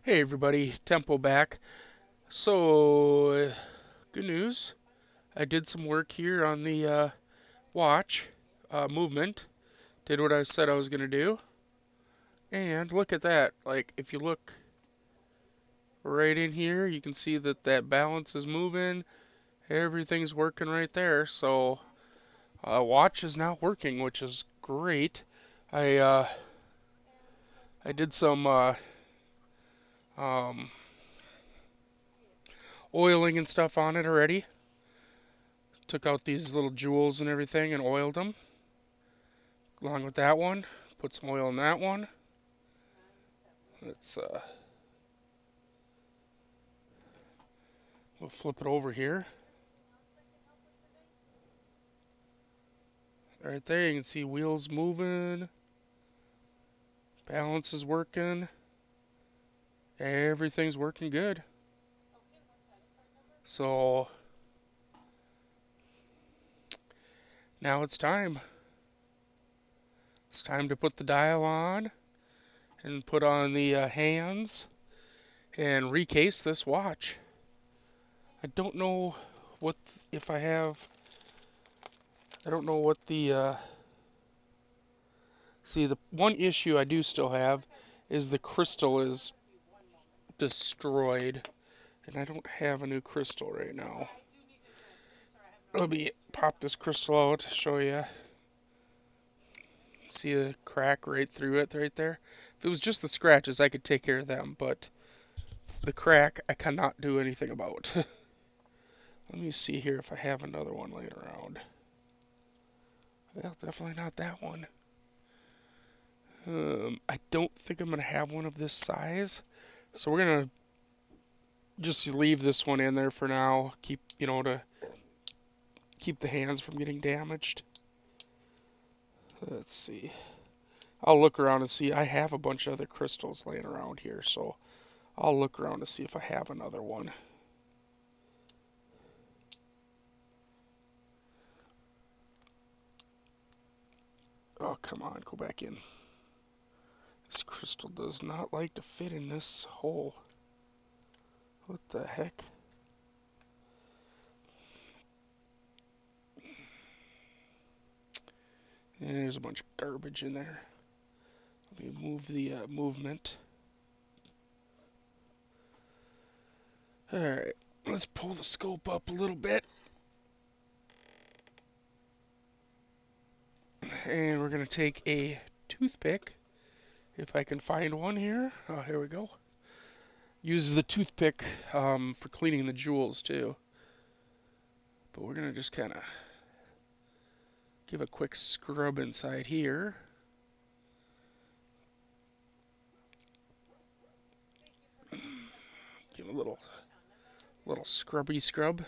Hey everybody, Temple back. So, good news. I did some work here on the watch movement. Did what I said I was going to do. And look at that. Like, if you look right in here, you can see that that balance is moving. Everything's working right there. So, watch is now working, which is great. I uh, I did some um, oiling and stuff on it already. Took out these little jewels and everything and oiled them. Along with that one, put some oil in that one. Let's we'll flip it over here. Right there, you can see wheels moving, balance is working, everything's working good. So now it's time. It's time to put the dial on and put on the hands and recase this watch. I don't know what if I have. I don't know what the. See, the one issue I do still have is the crystal is destroyed, and I don't have a new crystal right now. Let me pop this crystal out to show you. See a crack right through it right there? If it was just the scratches, I could take care of them, but the crack I cannot do anything about. Let me see here if I have another one laying around. Well, definitely not that one. I don't think I'm going to have one of this size, so we're going to just leave this one in there for now. Keep, to keep the hands from getting damaged. Let's see. I'll look around and see. I have a bunch of other crystals laying around here, so I'll look around to see if I have another one. Oh, come on, go back in. This crystal does not like to fit in this hole. What the heck? And there's a bunch of garbage in there. Let me move the movement. Alright, let's pull the scope up a little bit. And we're going to take a toothpick, if I can find one here. Oh, here we go. Use the toothpick for cleaning the jewels too. But we're going to just kind of give a quick scrub inside here. Give a little scrubby scrub.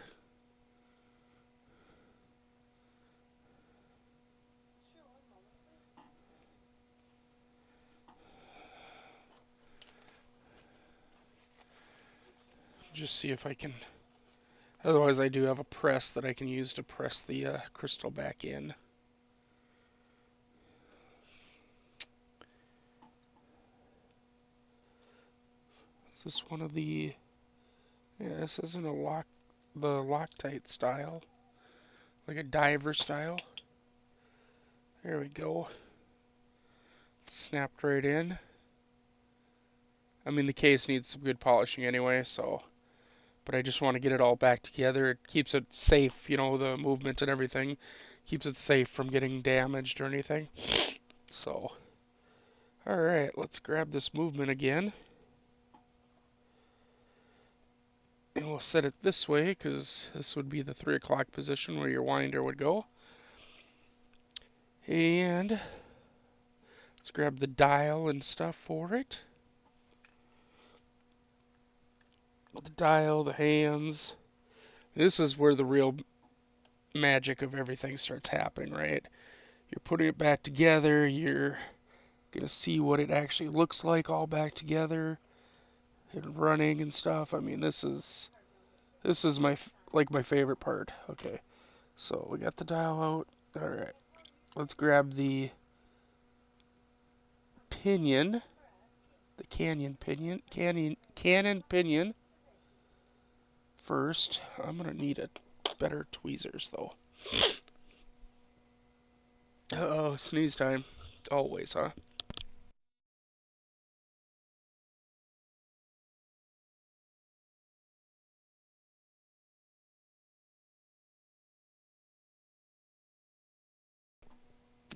Just see if I can. Otherwise, I do have a press that I can use to press the crystal back in. Is this one of the? Yeah, this isn't the Loctite style, like a diver style. There we go. Snapped right in. I mean, the case needs some good polishing anyway, so. But I just want to get it all back together. It keeps it safe, the movement and everything. Keeps it safe from getting damaged or anything. So, alright, let's grab this movement again. And we'll set it this way, because this would be the 3 o'clock position where your winder would go. And let's grab the dial and stuff for it. The dial, the hands. This is where the real magic of everything starts happening, right? You're putting it back together, you're gonna see what it actually looks like all back together and running and stuff. I mean, this is my favorite part. Okay, so we got the dial out. All right, let's grab the pinion, the cannon pinion first. I'm gonna need a better tweezers though. Oh, sneeze time. Always, huh?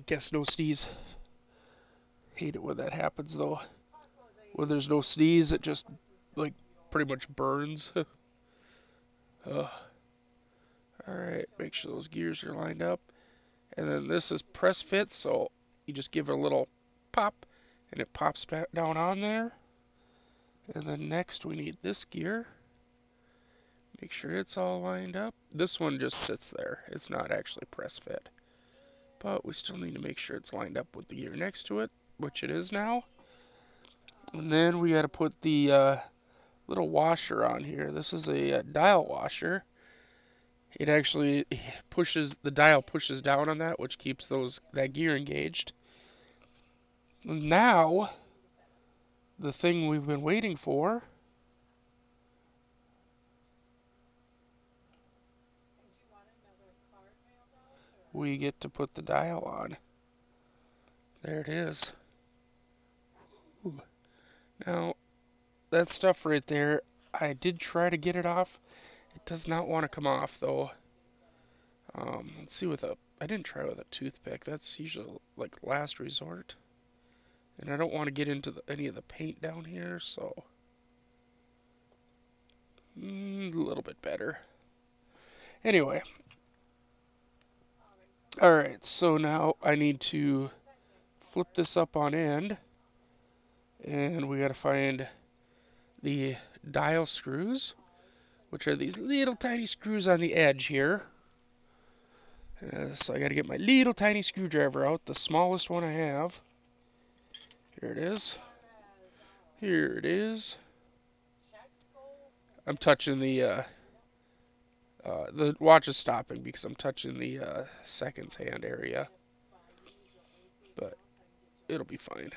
Guess no sneeze. Hate it when that happens though. When there's no sneeze, it just like pretty much burns. Alright, make sure those gears are lined up. And then this is press fit, so you just give it a little pop and it pops back down on there. And then next we need this gear. Make sure it's all lined up. This one just fits there. It's not actually press fit. But we still need to make sure it's lined up with the gear next to it, which it is now. And then we got to put the little washer on here. This is a dial washer. It actually pushes, the dial pushes down on that, which keeps that gear engaged. Now, the thing we've been waiting for. We get to put the dial on. There it is. Ooh. Now, that stuff right there, I did try to get it off. It does not want to come off, though. Let's see with a... I didn't try with a toothpick. That's usually, like, last resort. And I don't want to get into any of the paint down here, so... a little bit better. Anyway. Alright, so now I need to flip this up on end. And we gotta find the dial screws, which are these little tiny screws on the edge here. So I gotta get my little tiny screwdriver out, the smallest one I have. Here it is. Here it is. I'm touching the watch is stopping because I'm touching the seconds hand area, but it'll be fine.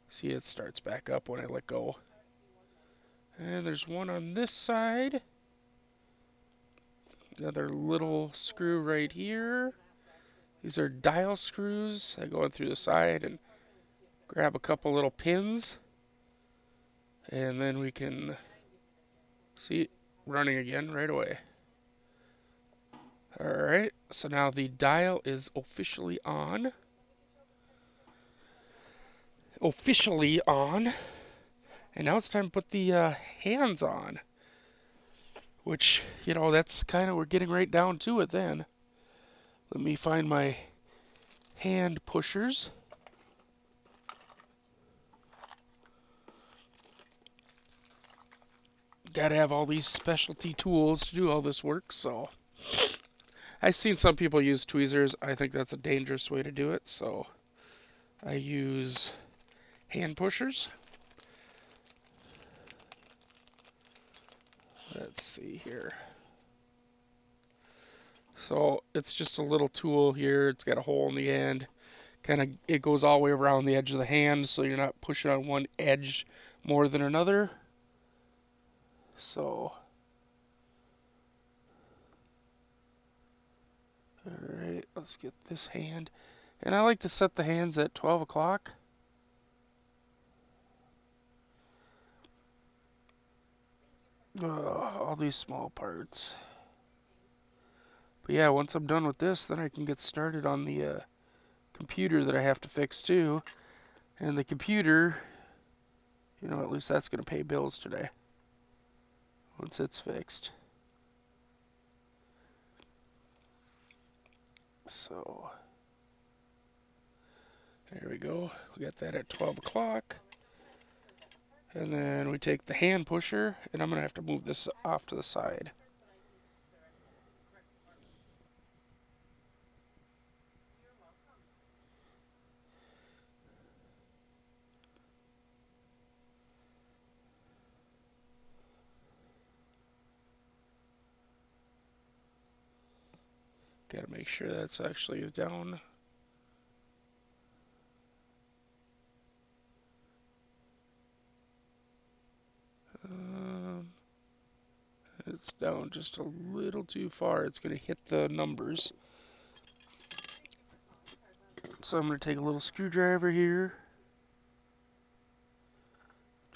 See, it starts back up when I let go. And there's one on this side. Another little screw right here. These are dial screws. I go in through the side and grab a couple little pins. And then we can see running again right away. Alright, so now the dial is officially on. Officially on. And now it's time to put the hands on. Which, you know, that's kind of, we're getting right down to it then. Let me find my hand pushers. Gotta have all these specialty tools to do all this work, so. I've seen some people use tweezers. I think that's a dangerous way to do it, so I use hand pushers. Let's see here. So it's just a little tool here. It's got a hole in the end. Kind of, it goes all the way around the edge of the hand, so you're not pushing on one edge more than another. So, alright, let's get this hand. And I like to set the hands at 12 o'clock. All these small parts. But yeah, once I'm done with this, then I can get started on the computer that I have to fix too. And the computer, you know, at least that's going to pay bills today. Once it's fixed. So, there we go. We got that at 12 o'clock. And then we take the hand pusher, and I'm going to have to move this off to the side. Got to make sure that's actually down. it's down just a little too far, it's going to hit the numbers. So I'm going to take a little screwdriver here.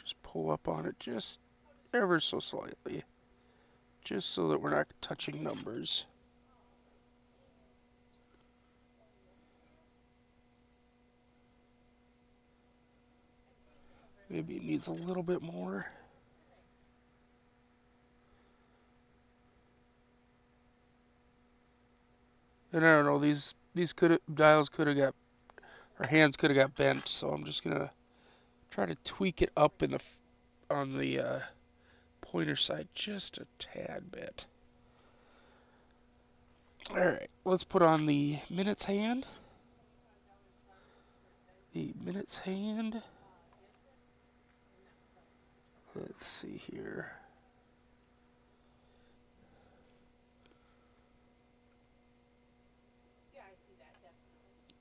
Just pull up on it just ever so slightly. Just so that we're not touching numbers. Maybe it needs a little bit more. And I don't know, these dials could have got, or hands could have got bent, so I'm just gonna try to tweak it up in the on the pointer side just a tad bit. All right, let's put on the minutes hand. The minutes hand. Let's see here.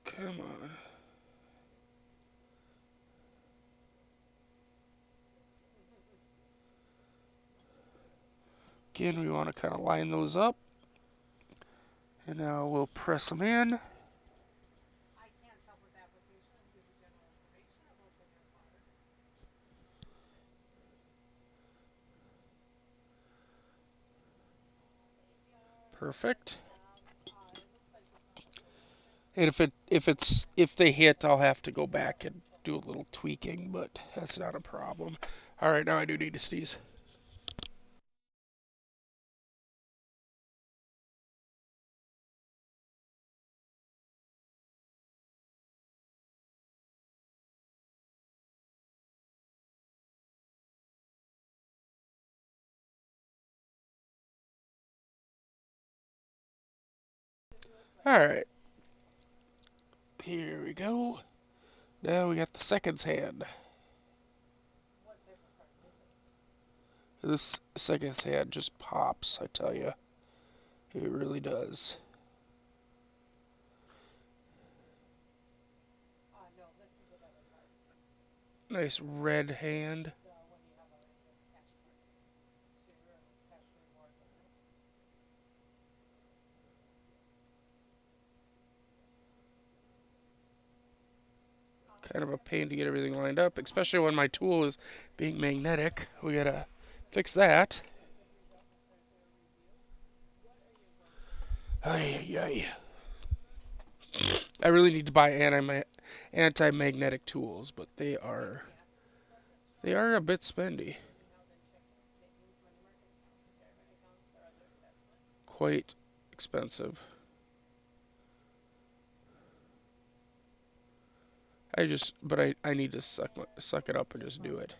Come on. Again, we want to kind of line those up. And now we'll press them in. Perfect. And if they hit, I'll have to go back and do a little tweaking, but that's not a problem. All right, now I do need to sneeze. All right, here we go. Now we got the seconds hand. This seconds hand just pops, I tell you. It really does. Nice red hand. Kind of a pain to get everything lined up, especially when my tool is being magnetic. We gotta fix that. Ay, ay, ay. I really need to buy anti-magnetic tools, but they are a bit spendy. Quite expensive. But I need to suck it up and just do it.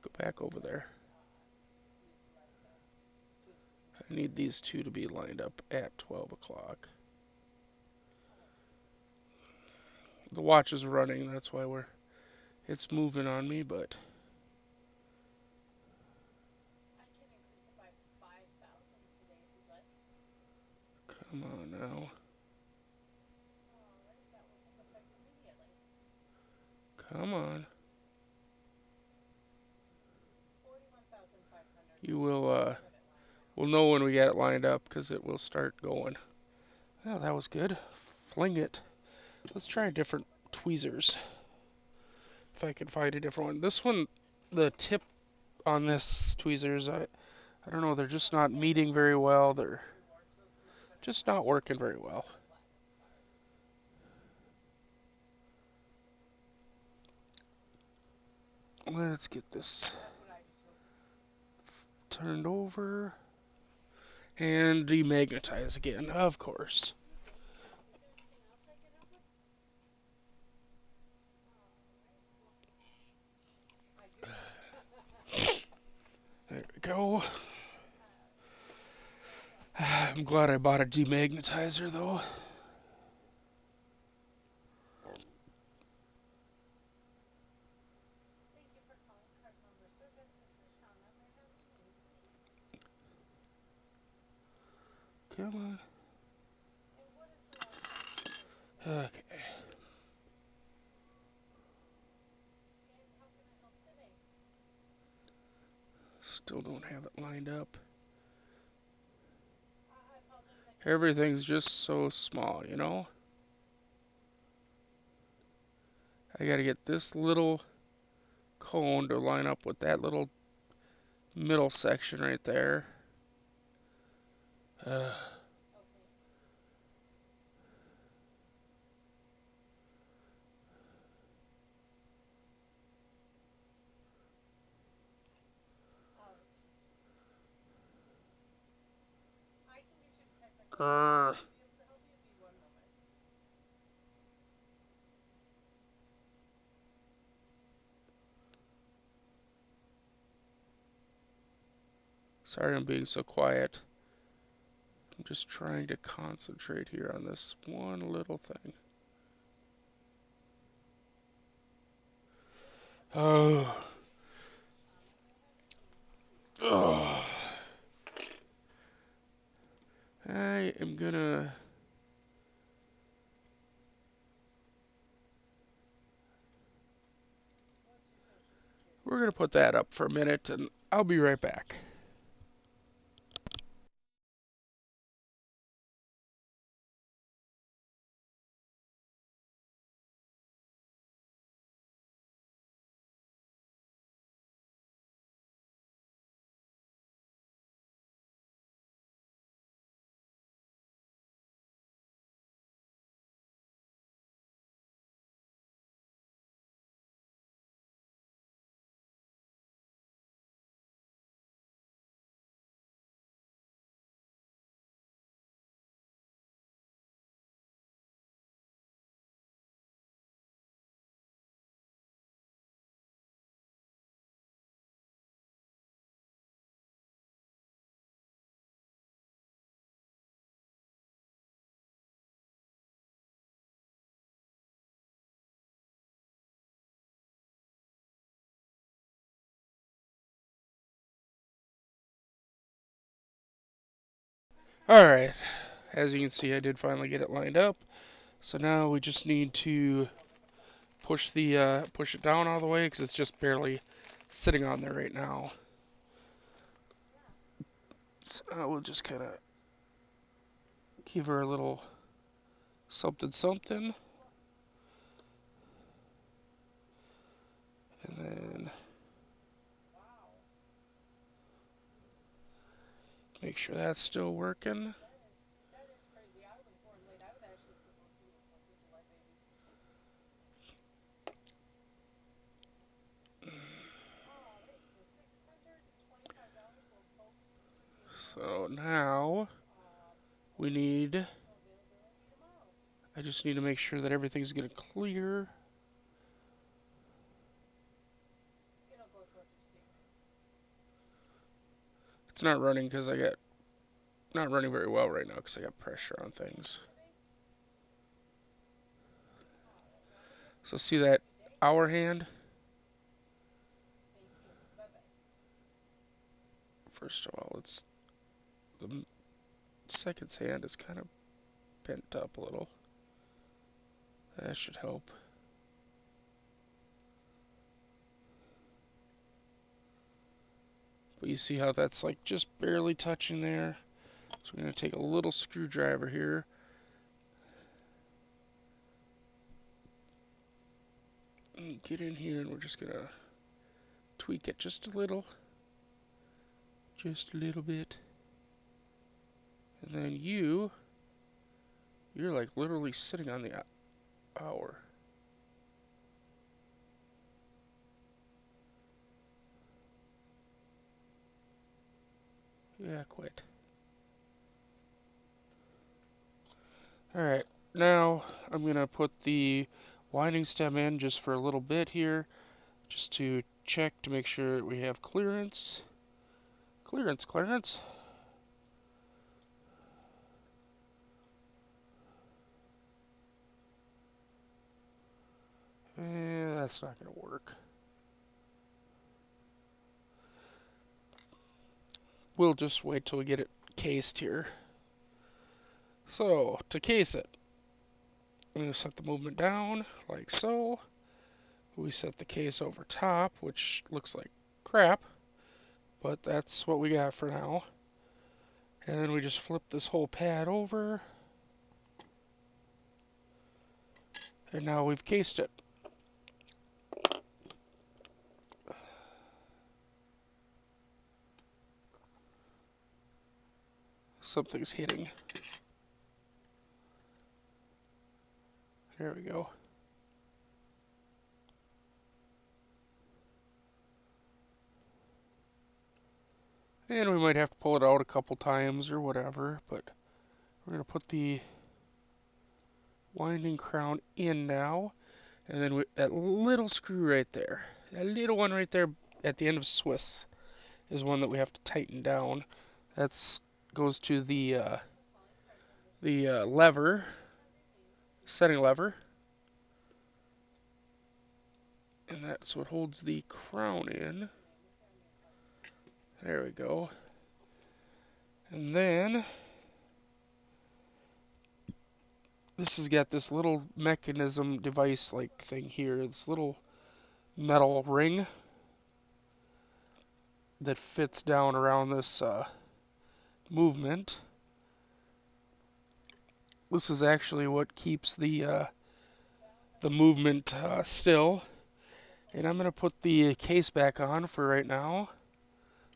Go back over there. I need these two to be lined up at 12 o'clock. The watch is running, that's why it's moving on me, but come on now. Come on. You will know when we get it lined up because it will start going. Oh, that was good. Fling it. Let's try different tweezers. If I can find a different one. This one, the tip on this tweezers, I don't know, they're just not meeting very well. They're just not working very well. Let's get this turned over and demagnetize again, of course. There we go. I'm glad I bought a demagnetizer though. Come on. Okay. Still don't have it lined up. Everything's just so small, you know? I gotta get this little cone to line up with that little middle section right there. Uh, uh, Sorry I'm being so quiet. I'm just trying to concentrate here on this one little thing. Oh. Oh. I am gonna. We're gonna put that up for a minute and I'll be right back. Alright, as you can see, I did finally get it lined up. So now we just need to push it down all the way because it's just barely sitting on there right now. So we'll just kind of give her a little something something, and then make sure that's still working. So now we need. I just need to make sure that everything's gonna clear. It's not running because I got not running very well right now because I got pressure on things. So see that hour hand? First of all, it's the second's hand is kind of bent up a little. That should help. But you see how that's like just barely touching there? So we're going to take a little screwdriver here. And get in here and we're just going to tweak it just a little. Just a little bit. And then you're like literally sitting on the hour. Yeah, quit. Alright, now I'm going to put the winding stem in just for a little bit here. Just to check to make sure we have clearance. Clearance, clearance. That's not going to work. We'll just wait till we get it cased here. So, to case it, I'm going to set the movement down, like so. We set the case over top, which looks like crap, but that's what we got for now. And then we just flip this whole pad over, and now we've cased it. Something's hitting. There we go. And we might have to pull it out a couple times or whatever, but we're going to put the winding crown in now. And then that little screw right there, that little one right there at the end of Swiss, is one that we have to tighten down. That goes to the lever, setting lever. And that's what holds the crown in. There we go. And then this has got this little mechanism device like thing here, this little metal ring that fits down around this movement. This is actually what keeps the movement still. And I'm going to put the case back on for right now,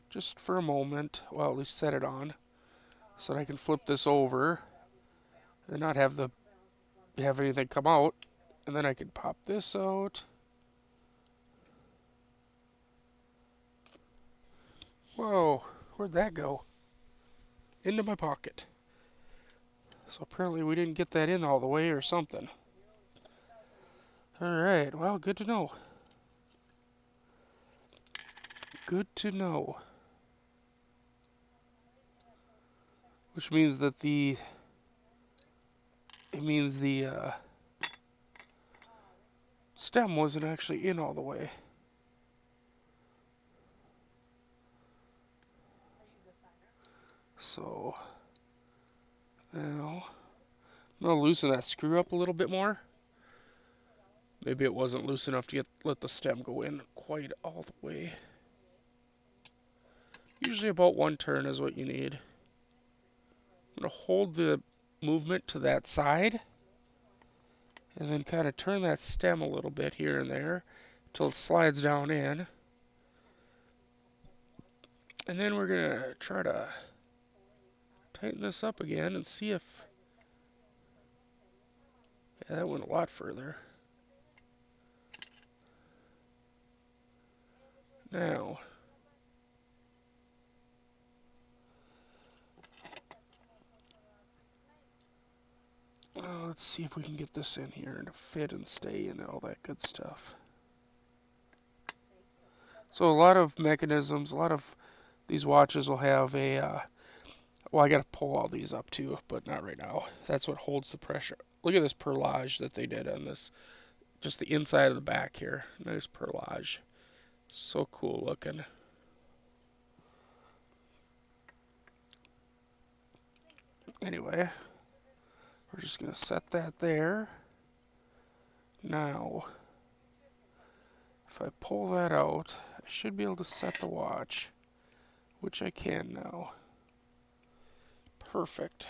just for a moment. Well, at least set it on, so that I can flip this over and not have anything come out. And then I can pop this out. Whoa, where'd that go? Into my pocket. So apparently we didn't get that in all the way or something. Alright, well, good to know. Good to know. Which means that the stem wasn't actually in all the way. So now I'm going to loosen that screw up a little bit more. Maybe it wasn't loose enough to let the stem go in quite all the way. Usually about 1 turn is what you need. I'm going to hold the movement to that side and then kind of turn that stem a little bit here and there until it slides down in. And then we're going to try to tighten this up again and see if... Yeah, that went a lot further. Now, let's see if we can get this in here and to fit and stay and all that good stuff. So a lot of mechanisms, a lot of these watches will have a... well, I got to pull all these up too, but not right now. That's what holds the pressure. Look at this perlage that they did on this. Just the inside of the back here. Nice perlage. So cool looking. Anyway, we're just going to set that there. Now, if I pull that out, I should be able to set the watch, which I can now. Perfect.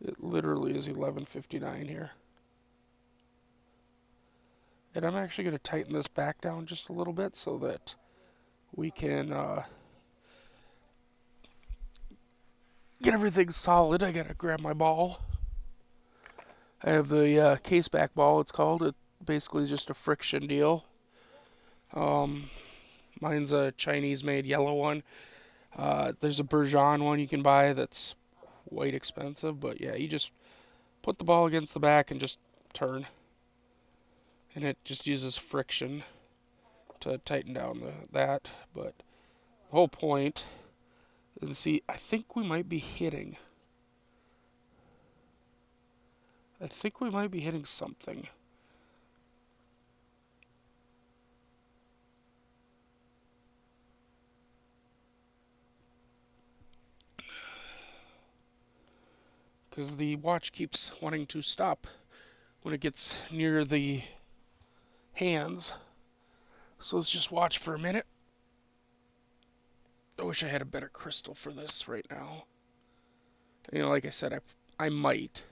It literally is 11:59 here. And I'm actually going to tighten this back down just a little bit so that we can get everything solid. I got to grab my ball. I have the case back ball, it's called. It basically is just a friction deal. Mine's a Chinese-made yellow one. There's a Bergeon one you can buy that's quite expensive, but yeah, you just put the ball against the back and just turn. And it just uses friction to tighten down that. But the whole point, and see, I think we might be hitting. I think we might be hitting something. because the watch keeps wanting to stop when it gets near the hands. So let's just watch for a minute. I wish I had a better crystal for this right now. You know, like I said, I might.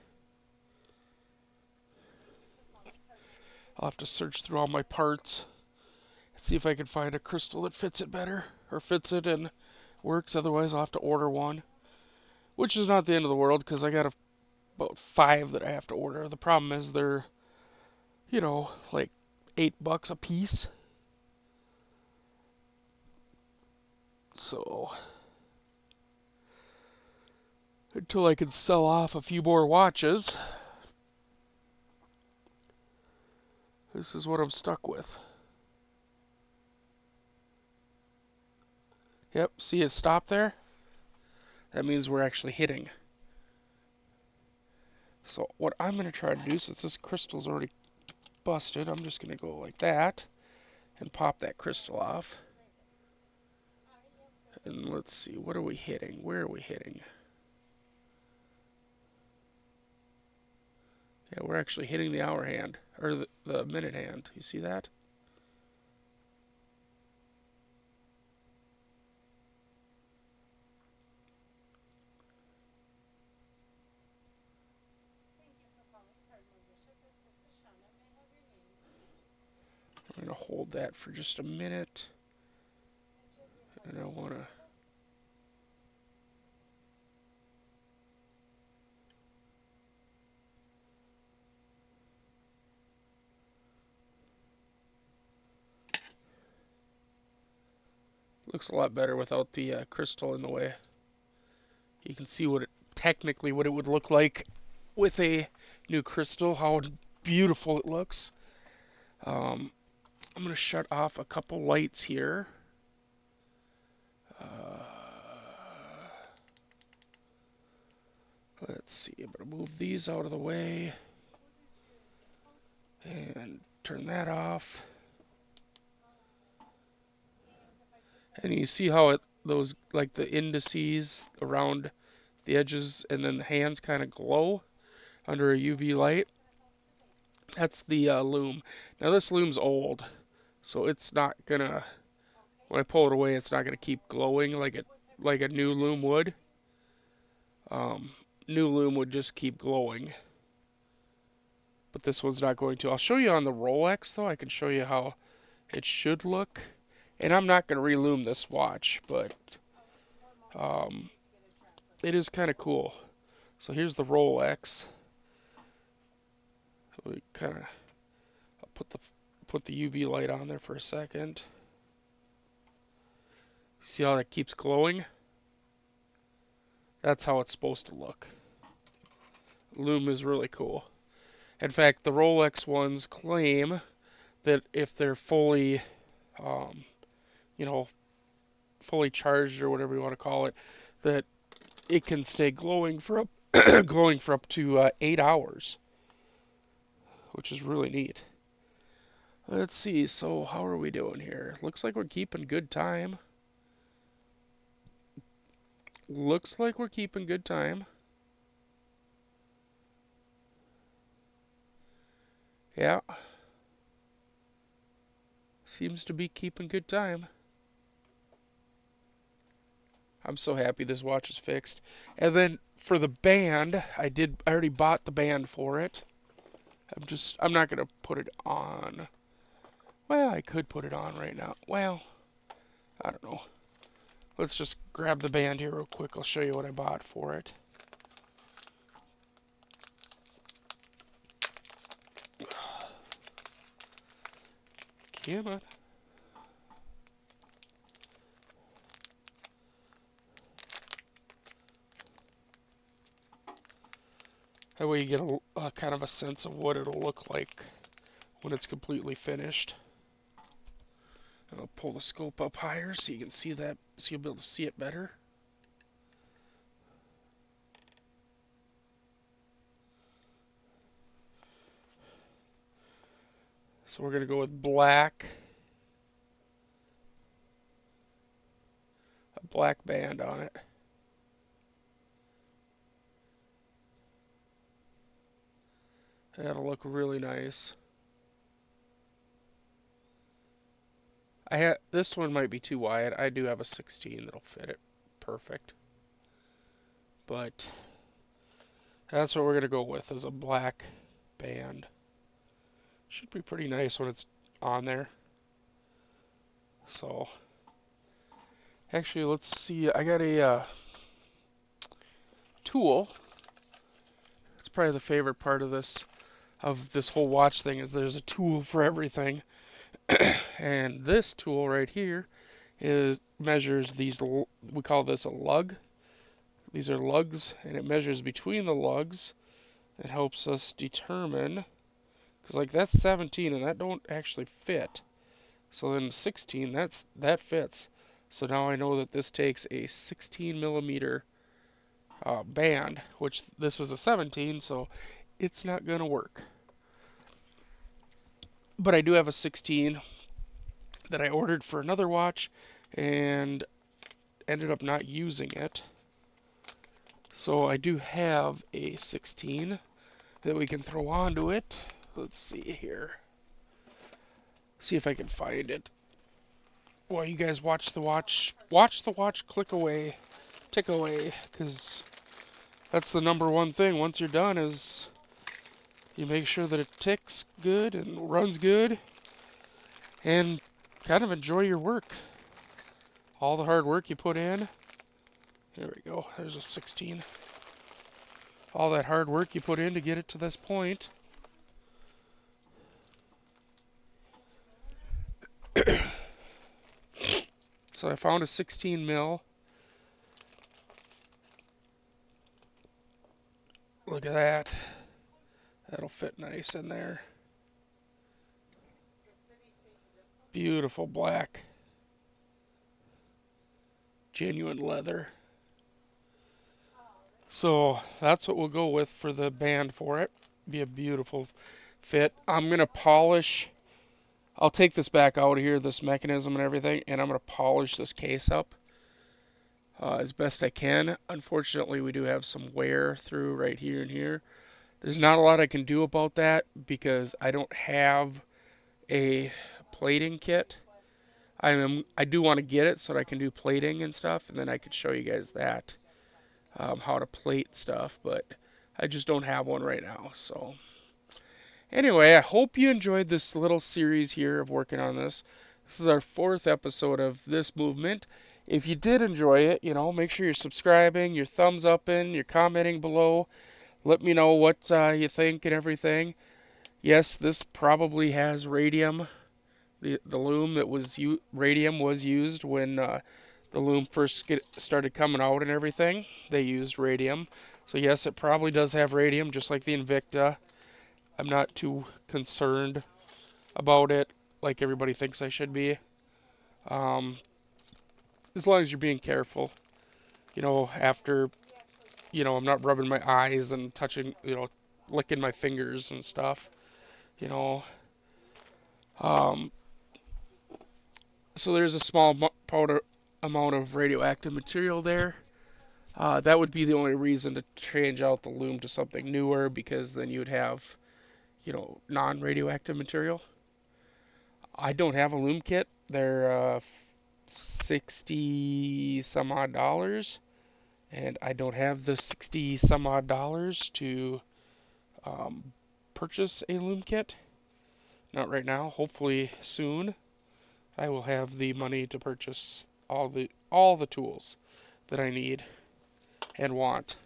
I'll have to search through all my parts and see if I can find a crystal that fits it better, or fits it and works. Otherwise, I'll have to order one, which is not the end of the world because I got about 5 that I have to order. The problem is they're, like $8 a piece. So until I can sell off a few more watches, this is what I'm stuck with. Yep, see it stop there? That means we're actually hitting. So what I'm going to try to do, since this crystal's already busted, I'm just going to go like that and pop that crystal off. And let's see, what are we hitting? Where are we hitting? Yeah, we're actually hitting the hour hand, or the minute hand. You see that? I'm going to hold that for just a minute. And I want to... Looks a lot better without the crystal in the way. You can see technically what it would look like with a new crystal, how beautiful it looks. I'm going to shut off a couple lights here. Let's see, I'm going to move these out of the way and turn that off. And you see how those, like the indices around the edges and then the hands kind of glow under a UV light? That's the loom. Now this loom's old, so it's not gonna, when I pull it away, it's not gonna keep glowing like a new loom would. New loom would just keep glowing, but this one's not going to. I'll show you on the Rolex though. I can show you how it should look, and I'm not gonna reloom this watch, but it is kind of cool. So here's the Rolex. We kind of, I'll put the UV light on there for a second. See how that keeps glowing? That's how it's supposed to look. Loom is really cool. In fact, the Rolex ones claim that if they're fully, um, you know, fully charged or whatever you want to call it, that it can stay glowing for glowing for up to 8 hours, which is really neat. Let's see. So how are we doing here? Looks like we're keeping good time. Looks like we're keeping good time. Yeah. Seems to be keeping good time. I'm so happy this watch is fixed. And then for the band, I already bought the band for it. I'm not gonna put it on. Well, I could put it on right now. Well, I don't know. Let's just grab the band here real quick. I'll show you what I bought for it. Come on. That way you get a kind of a sense of what it'll look like when it's completely finished. And I'll pull the scope up higher so you can see that, so you'll be able to see it better. So we're gonna go with black. A black band on it. That'll look really nice. This one might be too wide. I do have a 16 that'll fit it perfect. But that's what we're gonna go with, is a black band. Should be pretty nice when it's on there. So actually, let's see. I got a tool. It's probably the favorite part of this whole watch thing, is there's a tool for everything. And this tool right here measures these. We call this a lug. These are lugs, and it measures between the lugs. It helps us determine, because like that's 17 and that don't actually fit. So then 16, that fits. So now I know that this takes a 16 millimeter band, which this is a 17, so it's not gonna work. But I do have a 16 that I ordered for another watch and ended up not using it. So I do have a 16 that we can throw onto it. Let's see here. See if I can find it. While you guys watch the watch, click away, tick away, because that's the number one thing. Once you're done is you make sure that it ticks good and runs good and kind of enjoy your work. All the hard work you put in. There we go. There's a 16. All that hard work you put in to get it to this point. So I found a 16 mil. Look at that. That'll fit nice in there. Beautiful black. Genuine leather. So that's what we'll go with for the band for it. Be a beautiful fit. I'm going to polish. I'll take this back out of here, this mechanism and everything, and I'm going to polish this case up as best I can. Unfortunately, we do have some wear through right here and here. There's not a lot I can do about that because I don't have a plating kit. I do want to get it so that I can do plating and stuff, and then I could show you guys that. How to plate stuff, but I just don't have one right now. So anyway, I hope you enjoyed this little series here of working on this. This is our 4th episode of this movement. If you did enjoy it, make sure you're subscribing, you're thumbs upping, you're commenting below. Let me know what you think and everything. Yes, this probably has radium. The loom that was radium was used when the loom first started coming out and everything. They used radium. So yes, it probably does have radium, just like the Invicta. I'm not too concerned about it like everybody thinks I should be. As long as you're being careful. After, I'm not rubbing my eyes and touching, licking my fingers and stuff. So there's a small amount of radioactive material there. That would be the only reason to change out the loom to something newer, because then you would have, non-radioactive material. I don't have a loom kit. They're 60 some odd dollars, and I don't have the 60 some odd dollars to purchase a loom kit. Not right now. Hopefully soon I will have the money to purchase all the tools that I need and want.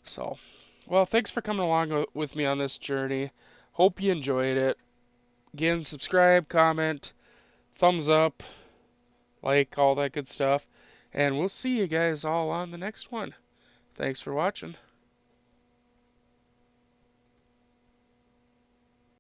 So, well, thanks for coming along with me on this journey. Hope you enjoyed it. Again, subscribe, comment, thumbs up, like, all that good stuff. And we'll see you guys all on the next one. Thanks for watching.